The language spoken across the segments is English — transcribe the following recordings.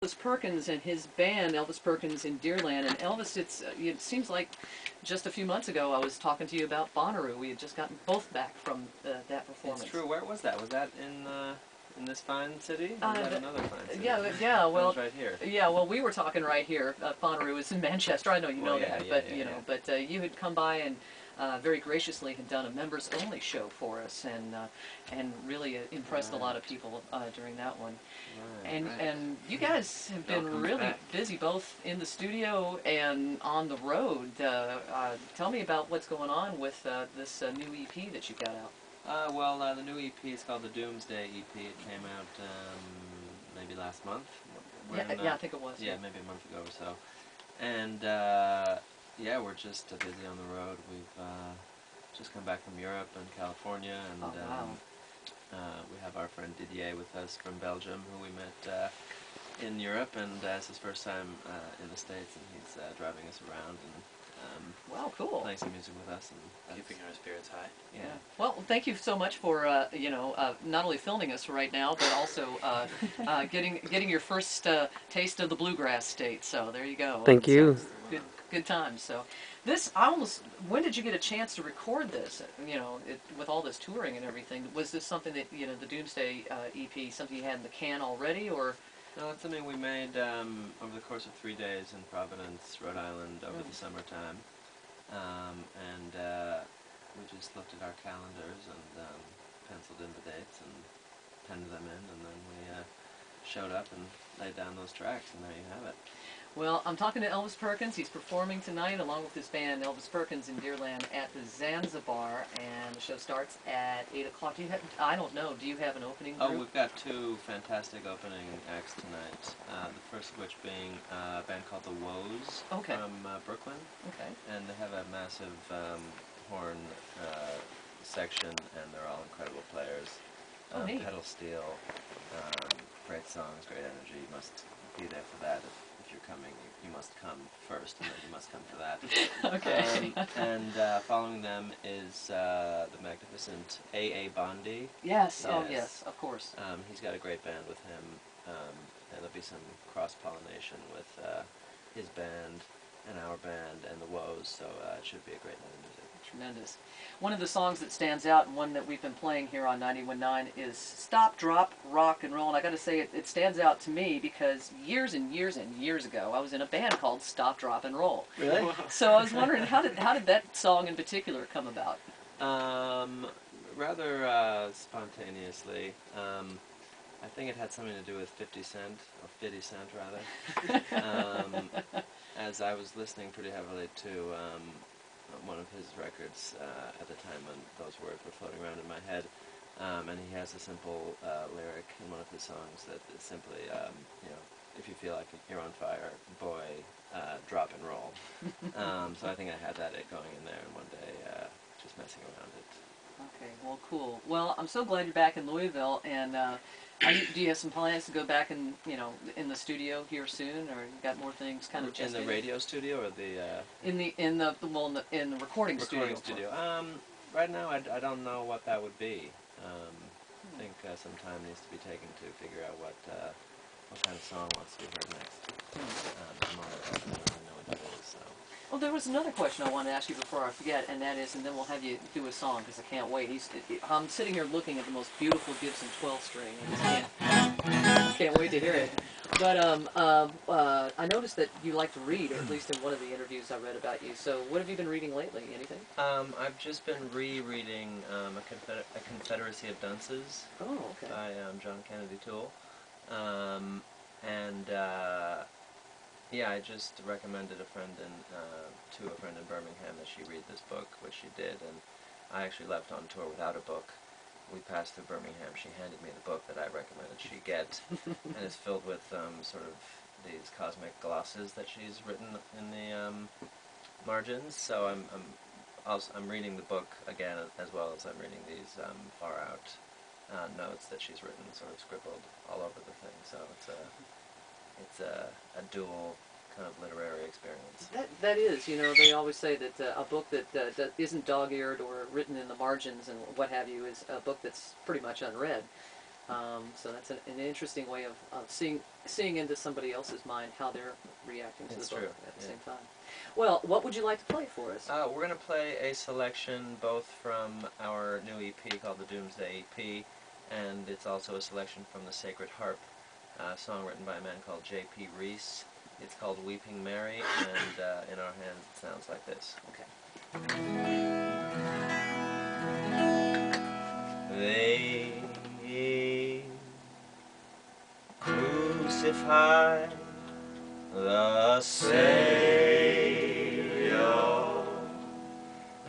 Elvis Perkins and his band, Elvis Perkins in Dearland. And Elvis, it seems like just a few months ago I was talking to you about Bonnaroo. We had just gotten both back from that performance. It's true. Where was that? Was that in this fine city? Or was that another fine city? Yeah. Well, it was right here. Yeah, well, we were talking right here. Bonnaroo is in Manchester. I know you know that, but you had come by and very graciously had done a members-only show for us, and really impressed a lot of people during that one. And you guys have been really busy, both in the studio and on the road. Tell me about what's going on with this new EP that you got out. The new EP is called the Doomsday EP. It came out maybe last month. Yeah, I think it was. Yeah, maybe a month ago or so. And yeah, we're just busy on the road. We've just come back from Europe and California, and we have our friend Didier with us from Belgium, who we met in Europe, and it's his first time in the States, and he's driving us around and wow, cool. playing some music with us and keeping our spirits high. Yeah. Well, thank you so much for not only filming us right now, but also getting your first taste of the bluegrass state. So there you go. Thank you. Good times. So this, when did you get a chance to record this? With all this touring and everything, was this something that the Doomsday EP, something you had in the can already, or? No, it's something we made over the course of 3 days in Providence, Rhode Island, over the summertime. And we just looked at our calendars and penciled in the dates and penned them in, and then we showed up and laid down those tracks, and there you have it. Well, I'm talking to Elvis Perkins. He's performing tonight along with his band, Elvis Perkins in Dearland, at the Zanzibar, and the show starts at 8 o'clock. I don't know, do you have an opening group? Oh, we've got two fantastic opening acts tonight. The first of which being a band called The Woes from Brooklyn. Okay. And they have a massive horn section, and they're all incredible players. Neat. Pedal steel, great songs, great energy. You must be there for that. If you're coming, you must come first, and then you must come for that. Okay. And following them is the magnificent A.A. Bondi. Yes, oh yes, of course. He's got a great band with him, and there'll be some cross-pollination with his band and our band and the Woes, so it should be a great night of music. Tremendous. One of the songs that stands out, and one that we've been playing here on 91.9, is Stop, Drop, Rock and Roll. And I got to say, it stands out to me because years and years and years ago, I was in a band called Stop, Drop and Roll. Really? So I was wondering, how did that song in particular come about? Rather spontaneously. I think it had something to do with 50 Cent, or 50 Cent rather. As I was listening pretty heavily to one of his records at the time when those words were floating around in my head, and he has a simple lyric in one of his songs that is simply, if you feel like you're on fire, boy, drop and roll. So I think I had that going in there, and one day just messing around it. Okay, well, cool. Well, I'm so glad you're back in Louisville, and do you have some plans to go back in the studio here soon, or you got more things kind of just in the radio studio or the in the recording studio? Right now I don't know what that would be. I think some time needs to be taken to figure out what kind of song wants to be heard next. I don't really know what that is. So. Well, there was another question I wanted to ask you before I forget, and that is, and then we'll have you do a song, because I can't wait. I'm sitting here looking at the most beautiful Gibson 12-string, and just can't wait to hear it. But I noticed that you like to read, or at least in one of the interviews I read about you. So what have you been reading lately? Anything? I've just been rereading A Confederacy of Dunces by John Kennedy Toole. Yeah, I just recommended to a friend in Birmingham that she read this book, which she did, and I actually left on tour without a book. We passed through Birmingham. She handed me the book that I recommended she get, and it's filled with sort of these cosmic glosses that she's written in the margins. So I'm reading the book again, as well as I'm reading these far out notes that she's written, sort of scribbled all over the thing. So it's a dual kind of literary experience. That is, they always say that a book that isn't dog-eared or written in the margins and what have you is a book that's pretty much unread. So that's an interesting way of seeing into somebody else's mind how they're reacting to the book at the same time. Well, what would you like to play for us? We're going to play a selection both from our new EP called the Doomsday EP, and it's also a selection from the Sacred Harp, a song written by a man called J.P. Reese. It's called Weeping Mary, and in our hands it sounds like this. Okay. They crucify the Savior.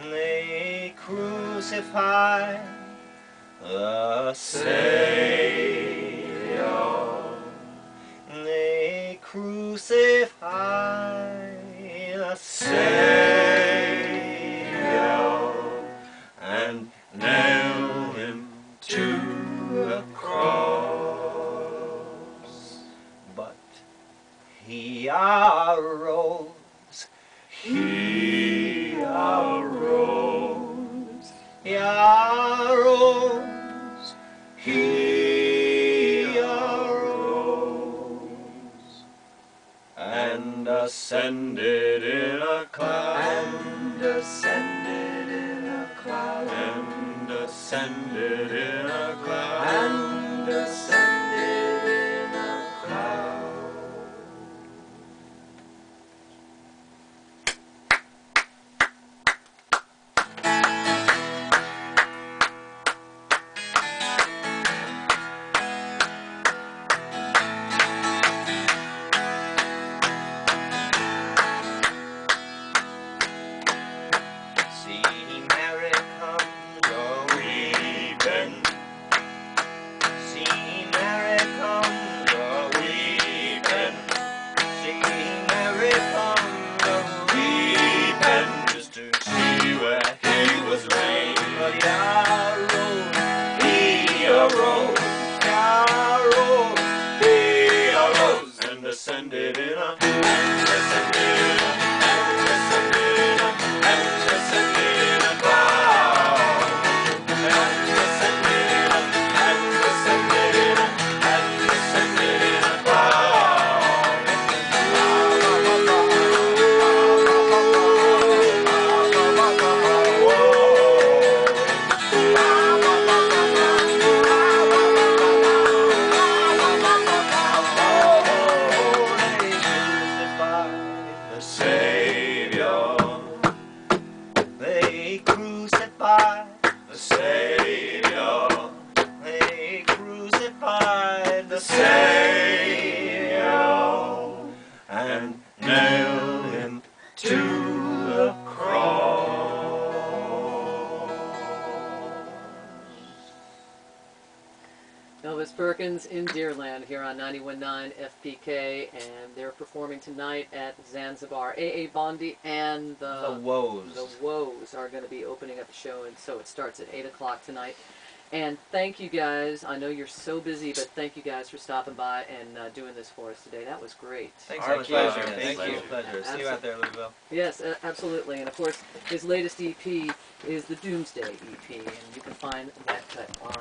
They crucify the Savior. They crucify the Savior and nailed him to the cross. But he arose, he arose, he arose, he arose, and ascended in a cloud, and ascended in a cloud, and ascended in a cloud, and ascended in a cloud. See Mary comes a-weeping. See Mary comes a-weeping. See Mary comes a-weeping, just to see where he was laid. But he arose, he arose, he arose, and ascended in a, and ascended in a, and ascended in a, and ascended in a cloud, and ascended in a, and ascended in a, and ascended in a the Savior. They crucified the Savior. They crucified the Savior and nailed him to the cross. Elvis Perkins in Dearland here on 91.9 FPK, and they're performing tonight at Zanzibar. A.A. Bondi and The Woes. The Woes are going to be opening up the show, and so it starts at 8 o'clock tonight. And thank you guys. I know you're so busy, but thank you guys for stopping by and doing this for us today. That was great. Thanks Our so much. pleasure. Thank Thank you. you. Pleasure. See you out there, Louisville. Yes, absolutely. And of course, his latest EP is the Doomsday EP, and you can find that cut on